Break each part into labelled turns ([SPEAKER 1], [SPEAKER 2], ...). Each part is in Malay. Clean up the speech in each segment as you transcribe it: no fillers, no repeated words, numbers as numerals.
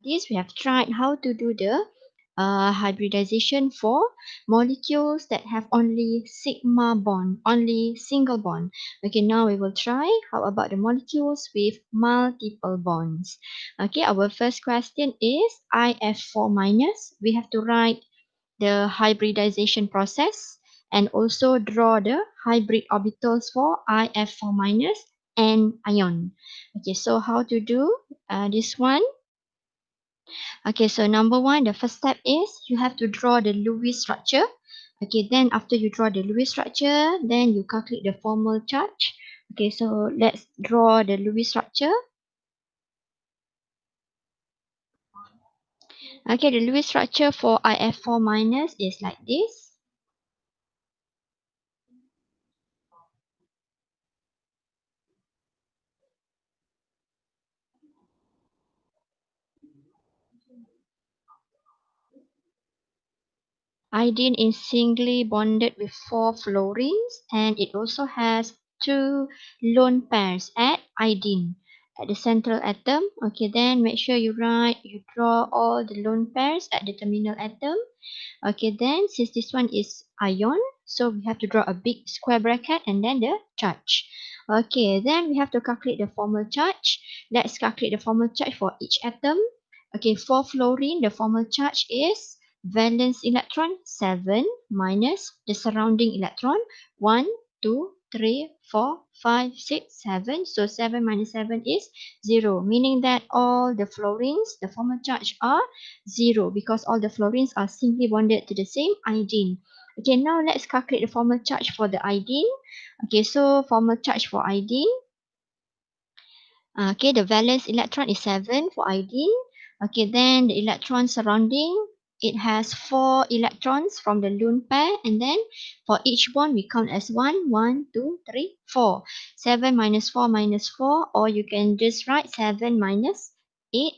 [SPEAKER 1] This we have tried how to do the hybridization for molecules that have only sigma bond, only single bond. Okay, now we will try how about the molecules with multiple bonds. Okay, our first question is IF4 minus. We have to write the hybridization process and also draw the hybrid orbitals for IF4 minus and ion. Okay, so how to do this one? Okay, so number one, the first step is you have to draw the Lewis structure. Okay, then after you draw the Lewis structure, then you calculate the formal charge. Okay, so let's draw the Lewis structure. Okay, the Lewis structure for IF4 minus is like this. Iodine is singly bonded with 4 fluorines and it also has 2 lone pairs at iodine at the central atom. Okay, then make sure you draw all the lone pairs at the terminal atom. Okay, then since this one is ion, so we have to draw a big square bracket and then the charge. Okay, then we have to calculate the formal charge. Let's calculate the formal charge for each atom. Okay, for fluorine, the formal charge is valence electron 7 minus the surrounding electron 1, 2, 3, 4, 5, 6, 7. So 7 minus 7 is 0, meaning that all the fluorines, the formal charge are 0 because all the fluorines are simply bonded to the same iodine. Okay, now let's calculate the formal charge for the iodine. Okay, so formal charge for iodine. Okay, the valence electron is 7 for iodine. Okay, then the electron surrounding, it has 4 electrons from the lone pair. And then for each bond, we count as 1, 1, 2, 3, 4. 7 minus 4, or you can just write 7 minus 8.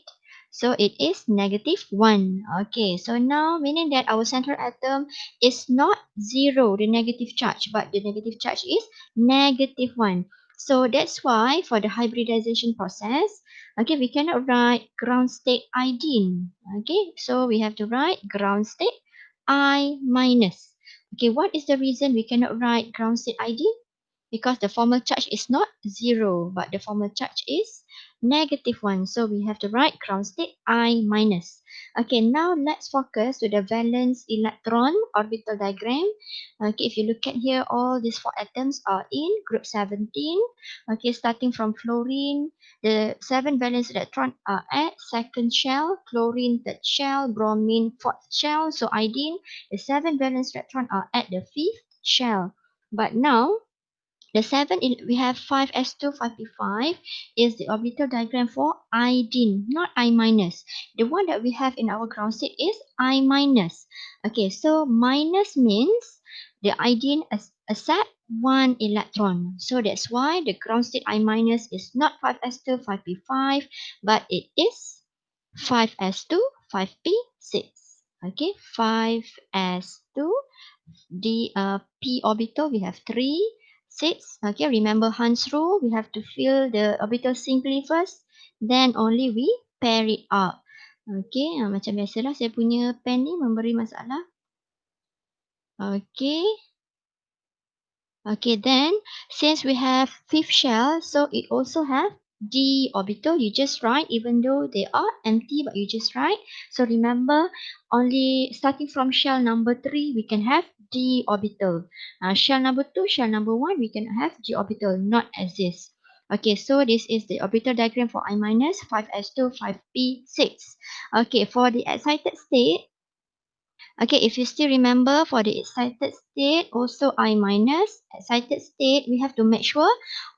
[SPEAKER 1] So it is negative 1. Okay, so now meaning that our central atom is not 0, the negative charge, but the negative charge is negative 1. So that's why for the hybridization process, okay, we cannot write ground state iodine. Okay, so we have to write ground state I minus. Okay, what is the reason we cannot write ground state iodine? Because the formal charge is not 0, but the formal charge is negative 1. So we have to write ground state I minus. Okay, now let's focus to the valence electron orbital diagram. Okay, if you look at here, all these 4 atoms are in group 17. Okay, starting from fluorine, the 7 valence electron are at second shell, chlorine third shell, bromine fourth shell. So iodine, the 7 valence electron are at the 5th shell. But now, the 7, we have 5s2, 5p5 is the orbital diagram for iodine, not I minus. The one that we have in our ground state is I minus. Okay, so minus means the iodine accept 1 electron. So that's why the ground state I minus is not 5s2, 5p5, but it is 5s2, 5p6. Okay, 5s2. The p orbital, we have 3, 6. Okay, remember Hans rule, we have to fill the orbital singly first, then only we pair it up. Okay, macam biasalah saya punya pen ni memberi masalah. Okay. Okay, then since we have 5th shell, so it also have d orbital. You just write, even though they are empty, but you just write. So remember, only starting from shell number 3, we can have d orbital. Shell number 2, shell number 1, we can have d orbital, not as this. Okay, so this is the orbital diagram for I minus, 5s2, 5p6. Okay, for the excited state, okay, if you still remember for the excited state, also I minus, excited state, we have to make sure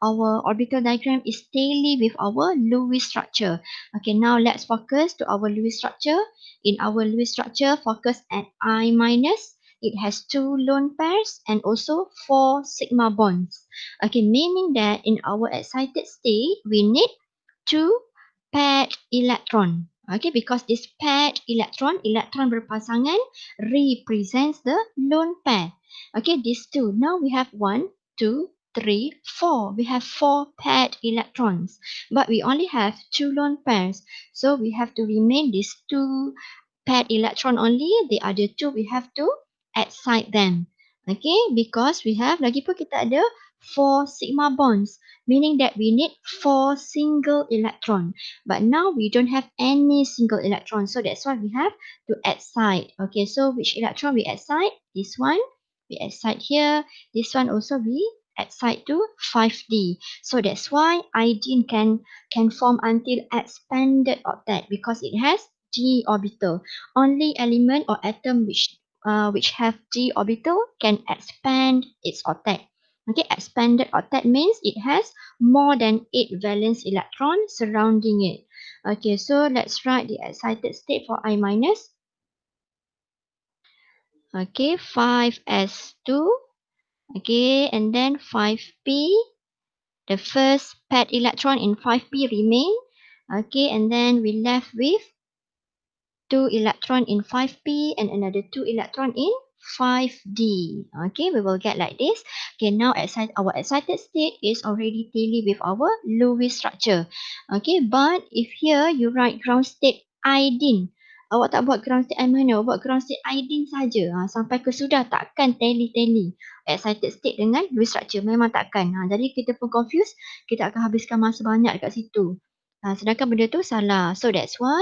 [SPEAKER 1] our orbital diagram is daily with our Lewis structure. Okay, now let's focus to our Lewis structure. In our Lewis structure, focus at I minus. It has 2 lone pairs and also 4 sigma bonds. Okay, meaning that in our excited state, we need 2 paired electron. Okay, because this paired electron, electron berpasangan, represents the lone pair. Okay, these two. Now we have 1, 2, 3, 4. We have 4 paired electrons, but we only have 2 lone pairs. So we have to remain these 2 paired electron only. The other 2 we have to excite them. Okay, because we have, lagi pun kita ada 4 sigma bonds, meaning that we need 4 single electron. But now we don't have any single electron, so that's why we have to excite. Okay, so which electron we excite? This one, we excite here. This one also we excite to 5D. So that's why iodine can form until expanded octet because it has d orbital. Only element or atom which have d orbital can expand its octet. Okay, expanded octet means it has more than 8 valence electrons surrounding it. Okay, so let's write the excited state for I minus. Okay, 5s2. Okay, and then 5p. The first paired electron in 5p remain. Okay, and then we left with 2 electron in 5p and another 2 electron in 5d. Okay, we will get like this. Okay, now our excited state is already tally with our Lewis structure. Okay, but if here you write ground state iodine, awak tak buat ground state mana? Awak buat ground state iodine saja. Sampai ke sudah takkan tally excited state dengan Lewis structure. Memang takkan. Jadi kita pun confused, kita akan habiskan masa banyak dekat situ. Sedangkan benda tu salah. So that's why,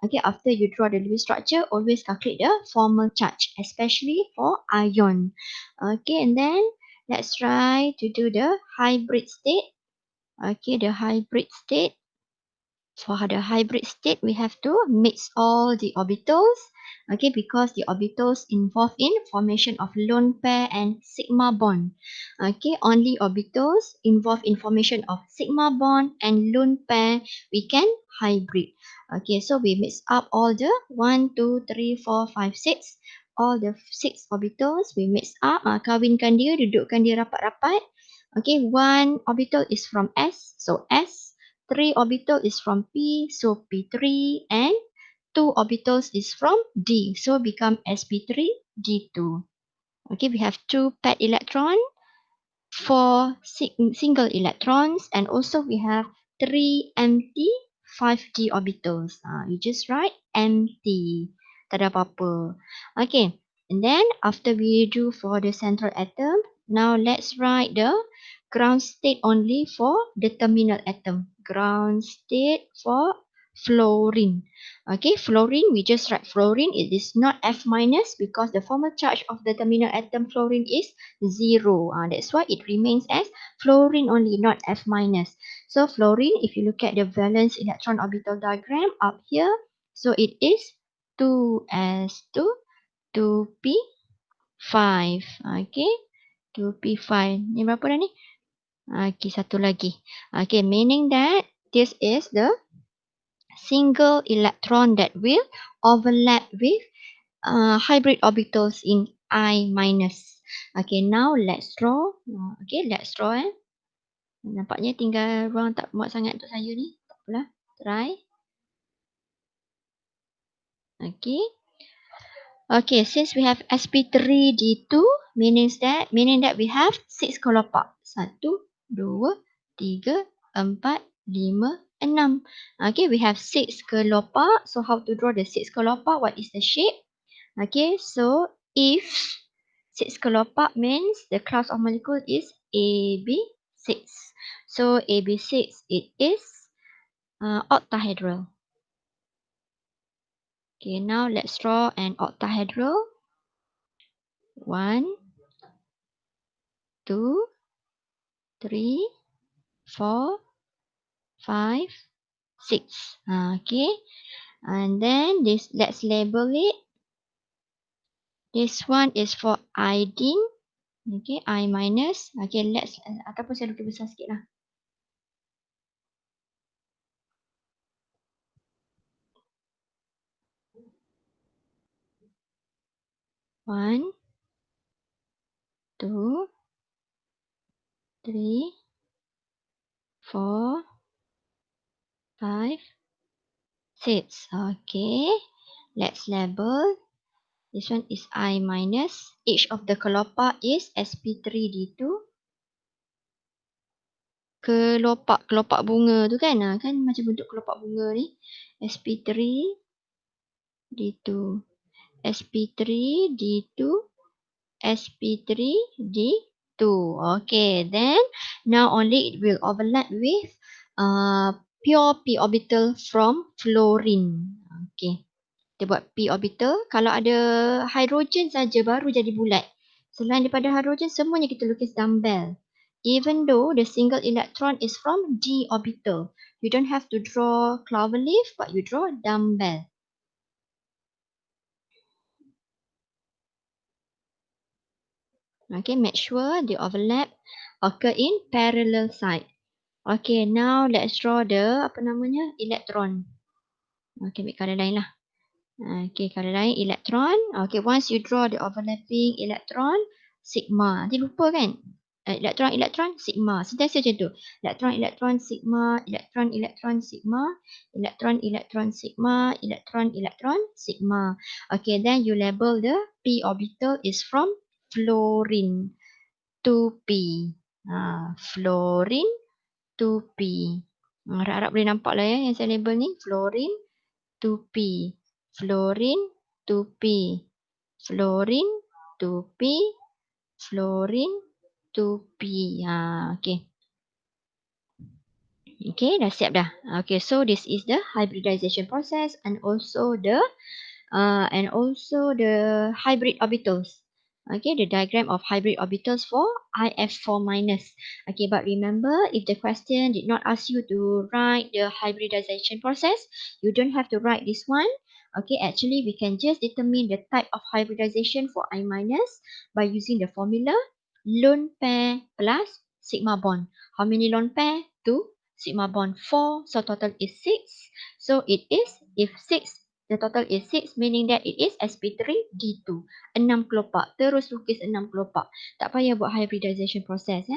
[SPEAKER 1] okay, after you draw the Lewis structure, always calculate the formal charge, especially for ion. Okay, and then let's try to do the hybrid state. Okay, the hybrid state. For the hybrid state, we have to mix all the orbitals. Okay, because the orbitals involved in formation of lone pair and sigma bond. Okay, only orbitals involved in formation of sigma bond and lone pair we can hybrid. Okay, so we mix up all the 1, 2, 3, 4, 5, 6. All the 6 orbitals we mix up. Kawinkan dia, dudukkan dia rapat-rapat. Okay, one orbital is from S, so S. 3 orbital is from P, so P3, and 2 orbitals is from D, so become sp3, D2. Okay, we have 2 paired electron, 4 single electrons, and also we have 3 empty 5D orbitals. You just write empty. Tak ada apa-apa. Okay, and then after we do for the central atom, now let's write the ground state only for the terminal atom. Ground state for fluorine. Okay, fluorine, we just write fluorine. It is not F minus because the formal charge of the terminal atom fluorine is 0. That's why it remains as fluorine only, not F minus. So fluorine, if you look at the valence electron orbital diagram up here, so it is 2s2, 2p5. Okay, 2p5. Ni berapa dah ni? Okay, satu lagi. Okay, meaning that this is the single electron that will overlap with hybrid orbitals in I minus. Okay, now let's draw. Okay, let's draw. Nampaknya tinggal ruang tak muat sangat untuk saya ni. Tak apalah, try. Okay. Okay, since we have sp3d2, meaning that we have 6 kelopak. 1, 2, 3, 4, 5, 6. Okay, we have 6 kelopak. So how to draw the 6 kelopak? What is the shape? Okay, so if 6 kelopak means the class of molecule is AB6. So AB6, it is octahedral. Okay, now let's draw an octahedral. 1, 2, 3, 4, 5, 6. Okay, and then this, let's label it. This one is for iodine. Okay, I minus. Okay, let's, ataupun saya lebih besar sikit lah. 1, 2, 3, 4, 5, 6. Okay, let's label. This one is I minus. Each of the kelopak is sp3d2. kelopak bunga tu kan. Kan macam bentuk kelopak bunga ni. sp3 D2. sp3 D2 sp3 D2. Okay, then now only it will overlap with pure p orbital from fluorine. Okay, kita buat p orbital. Kalau ada hidrogen saja baru jadi bulat. Selain daripada hidrogen, semuanya kita lukis dumbbell. Even though the single electron is from d orbital, you don't have to draw cloverleaf, but you draw dumbbell. Okay, make sure the overlap occur in parallel side. Okay, now let's draw the electron. Okay, ambil color lain lah. Okay, color lain electron. Okay, once you draw the overlapping electron, sigma. Nanti lupa kan? Elektron, sigma. Sentiasa macam tu. Elektron, sigma. Elektron, sigma. Elektron, sigma. Elektron, sigma. Okay, then you label the p orbital is from fluorine to p. Fluorine to p. Harap-harap boleh nampak lah ya yang saya label ni. Fluorine to p. Fluorine to p. Fluorine to p. Fluorine to p. Okay. Okay, dah siap dah. Okay, so this is the hybridization process and also the hybrid orbitals. Okay, the diagram of hybrid orbitals for IF4 minus. Okay, but remember, if the question did not ask you to write the hybridization process, you don't have to write this one. Okay, actually, we can just determine the type of hybridization for I minus by using the formula lone pair plus sigma bond. How many lone pair? 2. Sigma bond 4. So total is 6. So it is, if 6, the total is 6, meaning that it is sp3d2. 6 kelopak. Terus lukis 6 kelopak. Tak payah buat hybridization process.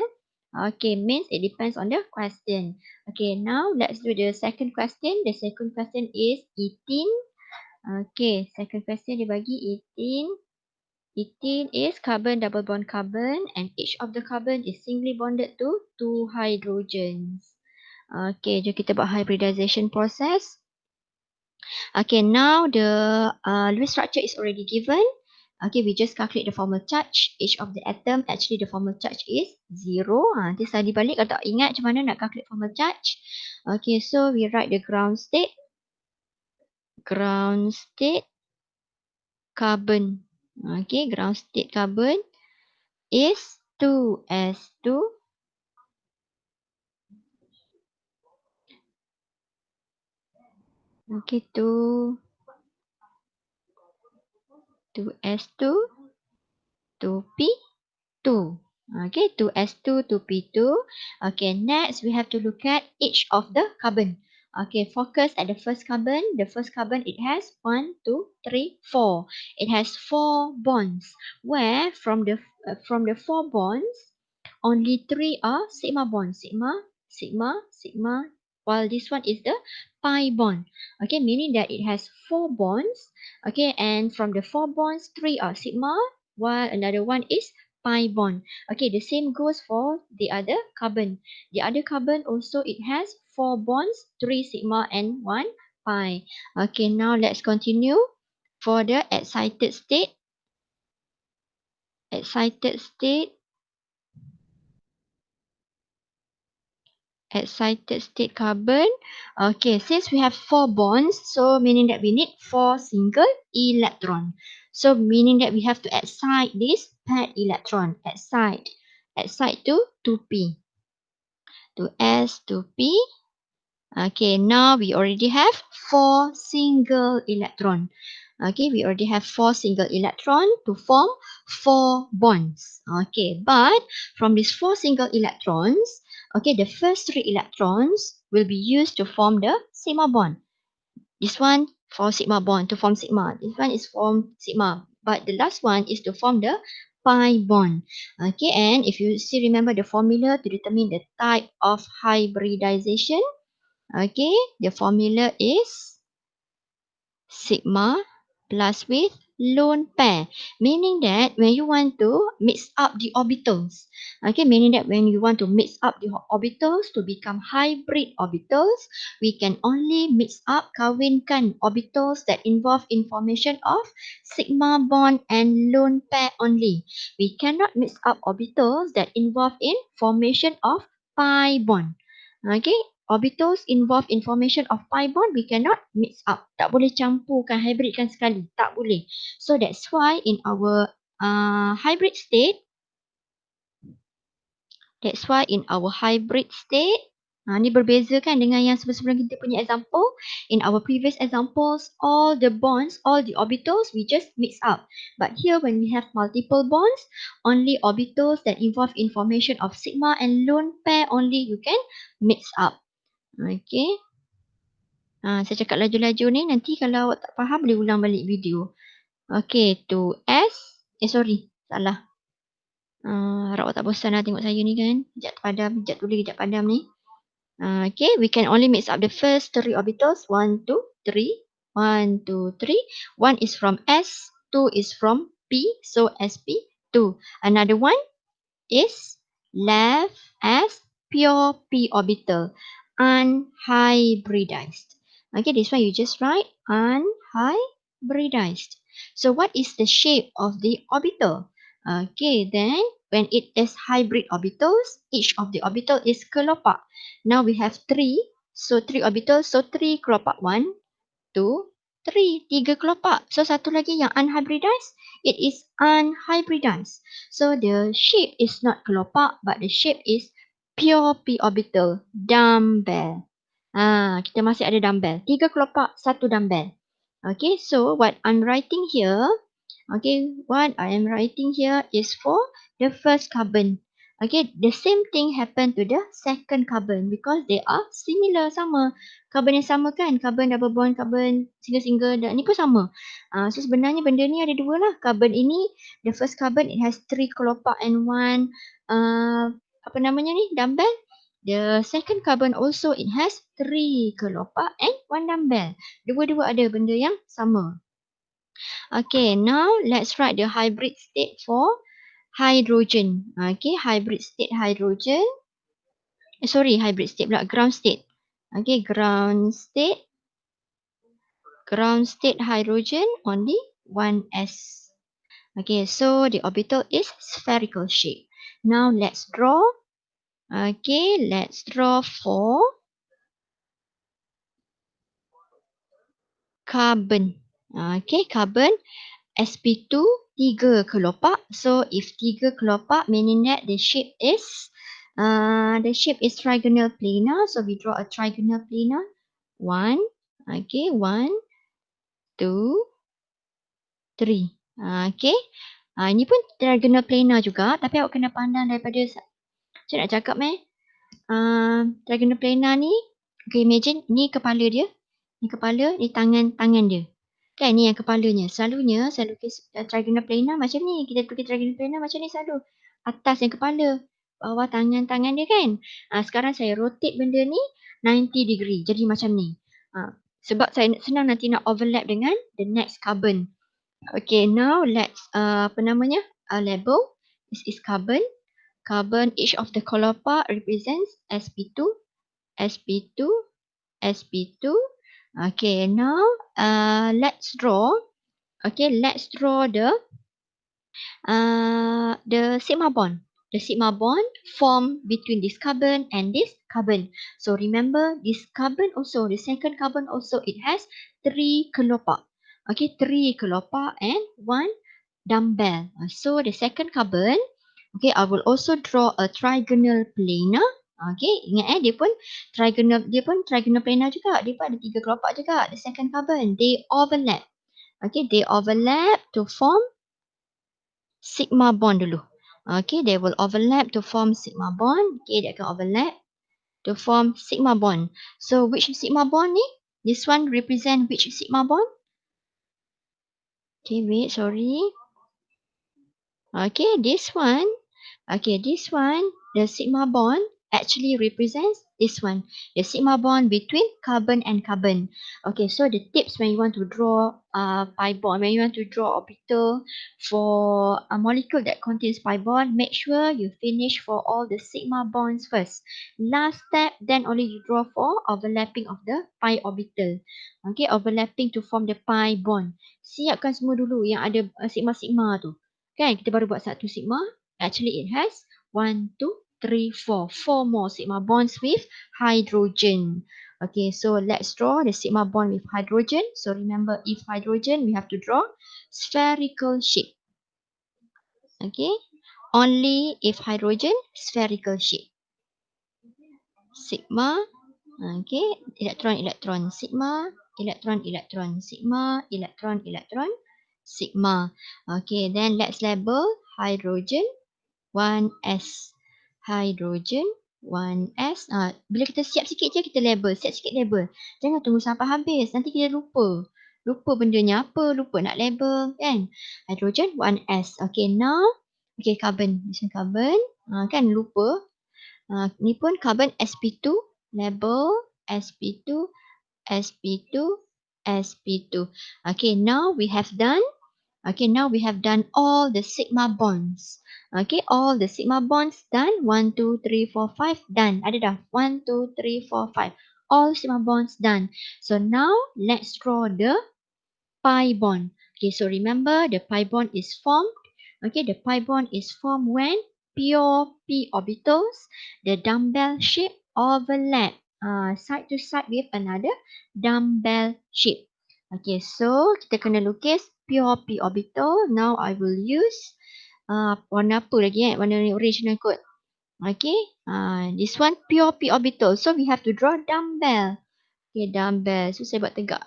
[SPEAKER 1] Okay, means it depends on the question. Okay, now let's do the second question. The second question is 18. Okay, second question dia bagi 18. 18 is carbon double bond carbon and each of the carbon is singly bonded to 2 hydrogens. Okay, jom kita buat hybridization process. Okay, now the Lewis structure is already given. Okay, we just calculate the formal charge. Each of the atom, actually the formal charge is 0. Nanti study balik kalau tak ingat macam mana nak calculate formal charge. Okay, so we write the ground state. Ground state carbon. Okay, ground state carbon is 2s2. Okay, 2s2, 2p2. Okay, 2s2, 2p2. Okay, next we have to look at each of the carbon. Okay, focus at the first carbon. The first carbon, it has 1, 2, 3, 4. It has 4 bonds. Where from the 4 bonds, only 3 are sigma bonds. Sigma, sigma, sigma. While this one is the pi bond. Okay, meaning that it has 4 bonds. Okay, and from the 4 bonds, 3 are sigma, while another one is pi bond. Okay, the same goes for the other carbon. The other carbon also, it has 4 bonds, 3 sigma and 1 pi. Okay, now let's continue for the excited state. Excited state carbon. Okay, since we have 4 bonds, so meaning that we need 4 single electron. So meaning that we have to excite this paired electron. Excite to 2p. To S to P. Okay, now we already have 4 single electron. Okay, we already have 4 single electron to form 4 bonds. Okay, but from these 4 single electrons, okay, the first 3 electrons will be used to form the sigma bond. This one for sigma bond, to form sigma. This one is form sigma. But the last one is to form the pi bond. Okay, and if you still remember the formula to determine the type of hybridization, okay, the formula is sigma plus with lone pair, meaning that when you want to mix up the orbitals, okay, meaning that when you want to mix up the orbitals to become hybrid orbitals, we can only mix up, kawinkan orbitals that involve in formation of sigma bond and lone pair only. We cannot mix up orbitals that involve in formation of pi bond. Okay, orbitals involved in formation of pi bond, we cannot mix up. Tak boleh campurkan, hybridkan sekali. Tak boleh. So that's why in our hybrid state, ni berbeza kan dengan yang sebelum kita punya example. In our previous examples, all the bonds, all the orbitals, we just mix up. But here when we have multiple bonds, only orbitals that involve in formation of sigma and lone pair only you can mix up. Okay. Saya cakap laju-laju ni, nanti kalau awak tak faham boleh ulang balik video. Okay, to S. Salah. Harap awak tak bosan lah tengok saya ni kan. Kejap padam, kejap tulis, kejap padam ni. Okay, we can only mix up the first 3 orbitals. 1, 2, 3. 1, 2, 3. 1 is from S. 2 is from P. So, sp2. Another one is left as pure p orbital, unhybridized. Okay, this one you just write unhybridized. So what is the shape of the orbital? Okay, then when it is hybrid orbitals, each of the orbital is kelopak. Now we have 3, so 3 orbitals, so 3 kelopak. 1, 2, 3. 3 kelopak. So satu lagi yang unhybridized, it is unhybridized. So the shape is not kelopak, but the shape is pure p orbital, dumbbell. Kita masih ada dumbbell. 3 kelopak, 1 dumbbell. Okay, so what I'm writing here, is for the first carbon. Okay, the same thing happen to the second carbon because they are similar, sama. Carbon yang sama kan, carbon double bond, carbon single-single, dan ni pun sama. So sebenarnya benda ni ada dua lah. Carbon ini, the first carbon, it has 3 kelopak and 1, dumbbell. The second carbon also, it has 3 kelopak and 1 dumbbell. Dua-dua ada benda yang sama. Okay, now let's write the hybrid state for hydrogen. Okay, hybrid state hydrogen. Hybrid state pula, ground state. Okay, ground state hydrogen only 1s. Okay, so the orbital is spherical shape. Now let's draw. Okay, let's draw for carbon. Okay, carbon sp2 3 kelopak. So if 3 kelopak, meaning that the shape is trigonal planar. So we draw a trigonal planar. 1, okay, 1, 2, 3. Okay. Ini pun trigonal planar juga, tapi awak kena pandang daripada saya nak cakap trigonal planar ni, okay, imagine ni kepala dia. Ni kepala, ni tangan dia. Kan ni yang kepalanya. Selalu lukis trigonal planar macam ni. Kita lukis trigonal planar macam ni selalu. Atas yang kepala, bawah tangan dia kan. Sekarang saya rotate benda ni 90 degree. Jadi macam ni. Sebab saya senang nanti nak overlap dengan the next carbon. Okay, now let's label. This is carbon. Carbon, each of the kelopak represents sp2, sp2, sp2. Okay, now let's draw. Okay, let's draw the sigma bond. The sigma bond formed between this carbon and this carbon. So remember, this carbon also, the second carbon also, it has 3 kelopak. Okay, 3 kelopak and 1 dumbbell. So the second carbon, okay, I will also draw a trigonal planar. Okay, ingat dia pun trigonal planar juga. Dia pun ada 3 kelopak juga. The second carbon, they overlap. Okay, they overlap to form sigma bond dulu. Okay, they will overlap to form sigma bond. Okay, dia akan overlap to form sigma bond. So, which sigma bond ni? This one represent which sigma bond? Okay, wait, sorry. Okay, this one. Okay, this one, the sigma bond. actually represents this one, the sigma bond between carbon and carbon. Okay, so the tips when you want to draw pi bond, when you want to draw orbital for a molecule that contains pi bond, make sure you finish for all the sigma bonds first. Last step, then only you draw for overlapping of the pi orbital. Okay, overlapping to form the pi bond. Siapkan semua dulu yang ada sigma-sigma tu. Kan, kita baru buat satu sigma. Actually, it has 1, 2, 3, 4. 4 more sigma bonds with hydrogen. Okay, so let's draw the sigma bond with hydrogen. So remember, if hydrogen, we have to draw spherical shape. Okay, only if hydrogen, spherical shape. Sigma, okay, electron, electron, sigma, electron, electron, sigma, electron, electron, sigma. Okay, then let's label hydrogen 1s. Hydrogen 1s. Bila kita siap sikit je, kita label. Siap sikit label. Jangan tunggu sampai habis. Nanti kita lupa. Lupa bendanya apa. Lupa nak label. Kan? Hydrogen 1s. Okay, now. Okay, carbon. This one carbon. Kan lupa. Ni pun carbon sp2. Label sp2, sp2, sp2. Okay, now we have done. Okay, now we have done all the sigma bonds. Okay, all the sigma bonds done. 1, 2, 3, 4, 5 done. Ada dah. 1, 2, 3, 4, 5. All sigma bonds done. So now let's draw the pi bond. Okay, so remember the pi bond is formed. Okay, the pi bond is formed when pure p orbitals, the dumbbell shape overlap side to side with another dumbbell shape. Okay, so kita kena lukis pure p orbital. Now I will use warna apa lagi warna original kot. Okay, this one pure p orbital. So we have to draw dumbbell. Okay, dumbbell. So saya buat tegak.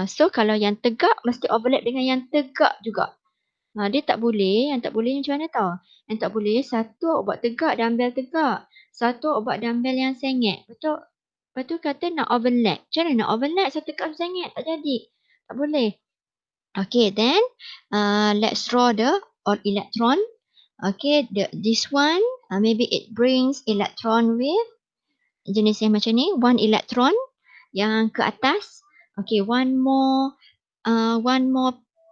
[SPEAKER 1] So kalau yang tegak mesti overlap dengan yang tegak juga. Dia tak boleh, yang tak boleh macam mana tau? Yang tak boleh, satu awak buat tegak, dumbbell tegak. Satu awak buat dumbbell yang sengit. Betul? Lepas tu kata nak overlap. Macam mana nak overlap? Satu tegak sengit. Tak jadi. Tak boleh. Okay, then let's draw the electron. Okay, this one, maybe it brings electron with jenis yang macam ni. One electron yang ke atas. Okay, one more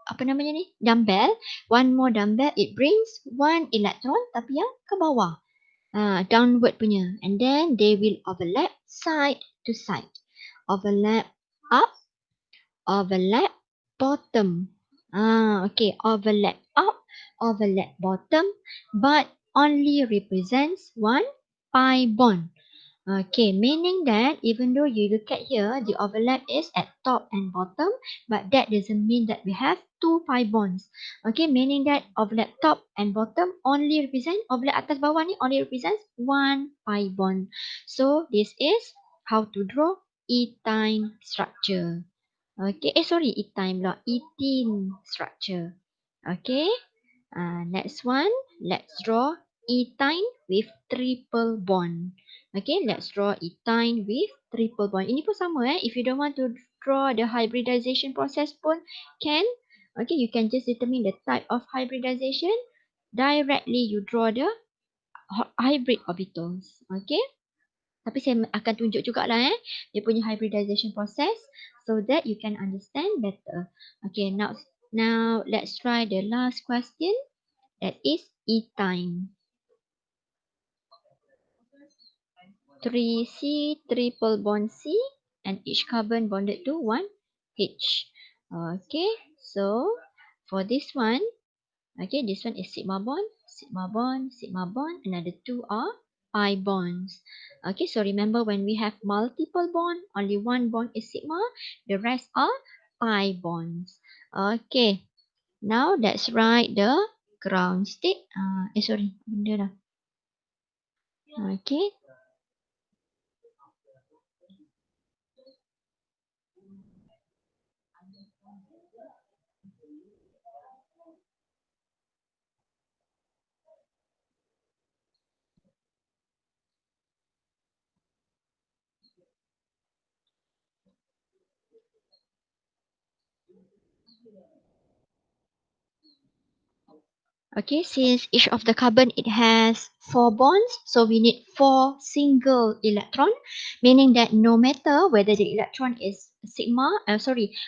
[SPEAKER 1] apa namanya ni? Dumbbell. One more dumbbell, it brings one electron tapi yang ke bawah. Downward punya. And then they will overlap side to side. Overlap up, overlap bottom. Okay, overlap up, overlap bottom, but only represents one pi bond. Okay, meaning that even though you look at here, the overlap is at top and bottom, but that doesn't mean that we have two pi bonds. Okay, meaning that overlap top and bottom only represent, overlap atas bawah ni only represents one pi bond. So, this is how to draw ethyne structure. Okay, sorry, ethyne pula, ethene structure. Okay, next one, let's draw ethyne with triple bond. Okay, let's draw ethyne with triple bond. Ini pun sama if you don't want to draw the hybridization process pun can. Okay, you can just determine the type of hybridization. Directly you draw the hybrid orbitals. Okay. Tapi saya akan tunjuk jugalah dia punya hybridization process so that you can understand better. Okay, now let's try the last question. That is ethyne. 3C triple bond C and each carbon bonded to 1H. Okay, so for this one, okay, this one is sigma bond, sigma bond, sigma bond. Another two are pi bonds. Okay, so remember when we have multiple bond, only one bond is sigma, the rest are pi bonds. Okay, now let's write the ground state. Benda dah. Okay. Okay, since each of the carbon it has 4 bonds, so we need 4 single electron, meaning that no matter whether the electron is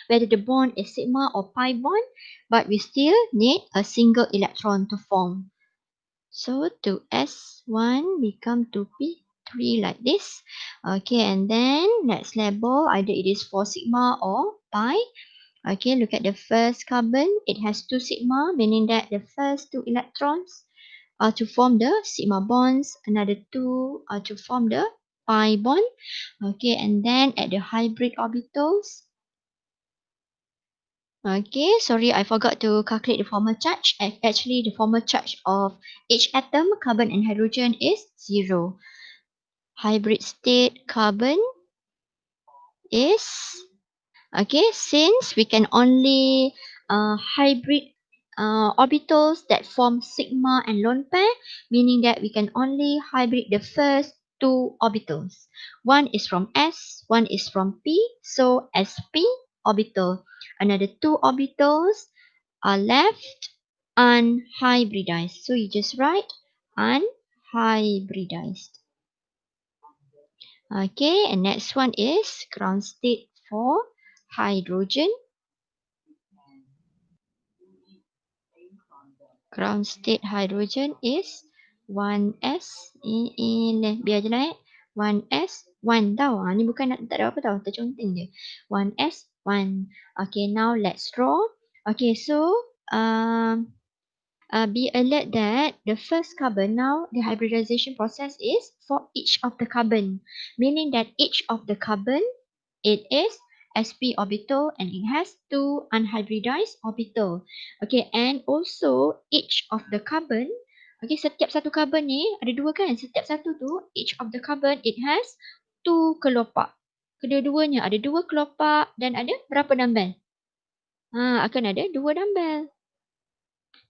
[SPEAKER 1] whether the bond is sigma or pi bond, but we still need a single electron to form. So to S1 become to P3 like this. Okay, and then let's label either it is for sigma or pi. Okay, look at the first carbon. It has 2 sigma, meaning that the first 2 electrons are to form the sigma bonds. Another 2 are to form the pi bond. Okay, and then at the hybrid orbitals. Okay, sorry, I forgot to calculate the formal charge. Actually, the formal charge of each atom, carbon and hydrogen, is 0. Hybrid state carbon is, okay, since we can only hybrid orbitals that form sigma and lone pair, meaning that we can only hybrid the first 2 orbitals. One is from S, one is from P, so sp orbital. Another 2 orbitals are left unhybridized. So you just write unhybridized. Okay, and next one is ground state for hydrogen. Ground state hydrogen is 1s. Biar je lah 1s 1 tau. Ni bukan nak tak ada apa tau, terconteng je. 1s 1. Okay, now let's draw. Okay, so be alert that the first carbon, now the hybridization process is for each of the carbon, meaning that each of the carbon, it is sp orbital and it has 2 unhybridized orbital. Okay, and also each of the carbon, okay, setiap satu carbon ni ada 2 kan, setiap satu tu, each of the carbon it has 2 kelopak. Kedua-duanya ada 2 kelopak dan ada berapa dumbbell? Akan ada 2 dumbbell.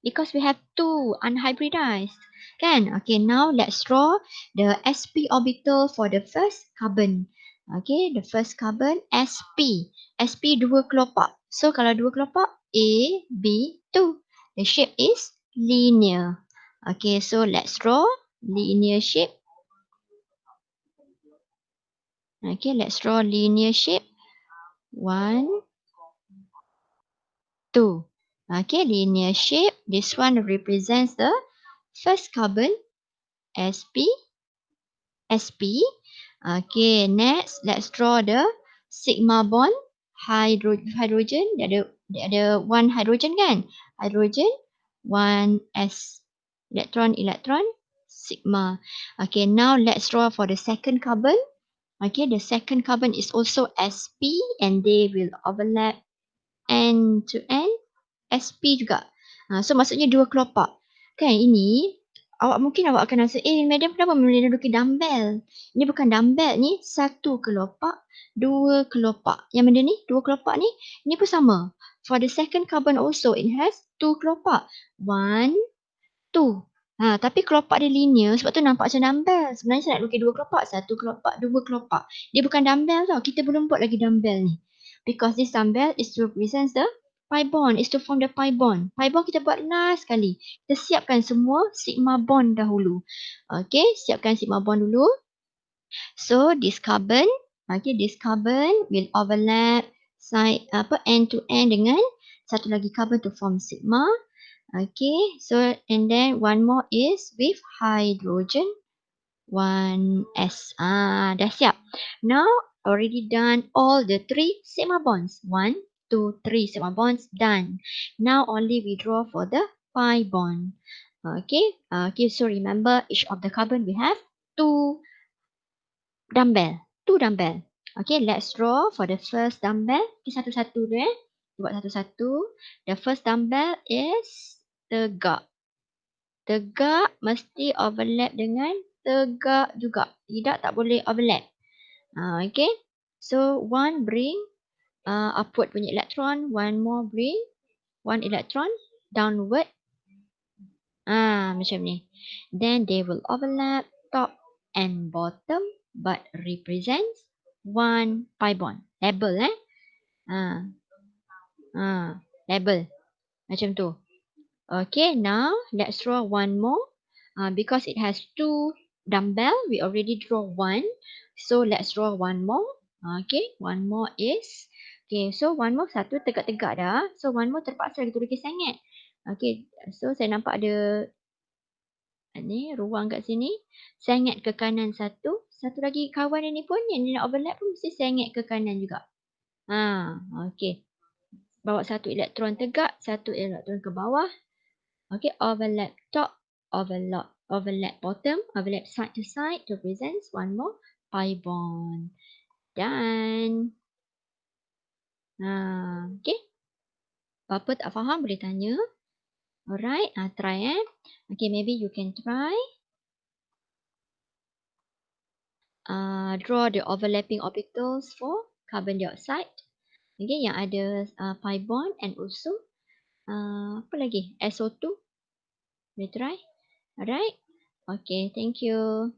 [SPEAKER 1] Because we have 2 unhybridized. Kan? Okay, now let's draw the sp orbital for the first carbon. Okay, the first carbon sp. Sp 2 kelopak. So kalau 2 kelopak, A, B, 2. The shape is linear. Okay, so let's draw linear shape. Okay, let's draw linear shape. 1, 2. Okay, linear shape. This one represents the first carbon, sp. sp. Okay, next let's draw the sigma bond hydrogen. Dia ada one hydrogen kan? Hydrogen 1s. Electron sigma. Okay, now let's draw for the second carbon. Okay, the second carbon is also sp and they will overlap end to end. SP juga. So maksudnya 2 kelopak. Kan ini mungkin awak akan rasa, madam kenapa menduduki dumbbell? Ini bukan dumbbell, ni 1 kelopak, 2 kelopak. Yang benda ni 2 kelopak ni pun sama. For the second carbon also it has 2 kelopak. 1, 2. Tapi kelopak dia linear sebab tu nampak macam dumbbell. Sebenarnya saya nak lukis 2 kelopak, 1 kelopak, 2 kelopak. Dia bukan dumbbell tau. Kita belum buat lagi dumbbell ni. Because this dumbbell is to represent the pi bond, is to form the pi bond. Pi bond kita buat last sekali. Kita siapkan semua sigma bond dahulu. Okay, siapkan sigma bond dulu. So this carbon will overlap side end to end dengan satu lagi carbon to form sigma. Okay, so and then one more is with hydrogen 1s. Dah siap. Now already done all the 3 sigma bonds. 1, 2, 3 sigma bonds done. Now only we draw for the pi bond. Okay, so remember each of the carbon we have 2 dumbbell. 2 dumbbell. Okay, let's draw for the first dumbbell. Okay, satu-satu dulu buat satu-satu. The first dumbbell is tegak. Tegak mesti overlap dengan tegak juga. Tidak tak boleh overlap. Okay. So one bring upward punya electron. One more bring one electron downward. Macam ni. Then they will overlap top and bottom but represents one pi bond. Label label. Macam tu. Okay, now let's draw one more. Because it has two dumbbell, we already draw one. So let's draw one more. Okay, one more is, okay, so one more satu tegak-tegak dah. So one more terpaksa kita lukis sengit. Okay, so saya nampak ada ni ruang kat sini. Sengit ke kanan satu. Satu lagi kawan ini pun yang dia nak overlap pun mesti sengit ke kanan juga. Okay. Bawa satu elektron tegak, satu elektron ke bawah. Okay, overlap top, overlap bottom, overlap side to side to present one more pi bond. Done. Okay. Apa tak faham boleh tanya. Alright, try Okay, maybe you can try. Draw the overlapping orbitals for carbon dioxide. Okay, yang ada pi bond and also apa lagi? SO2. Boleh try? Alright. Okay, thank you.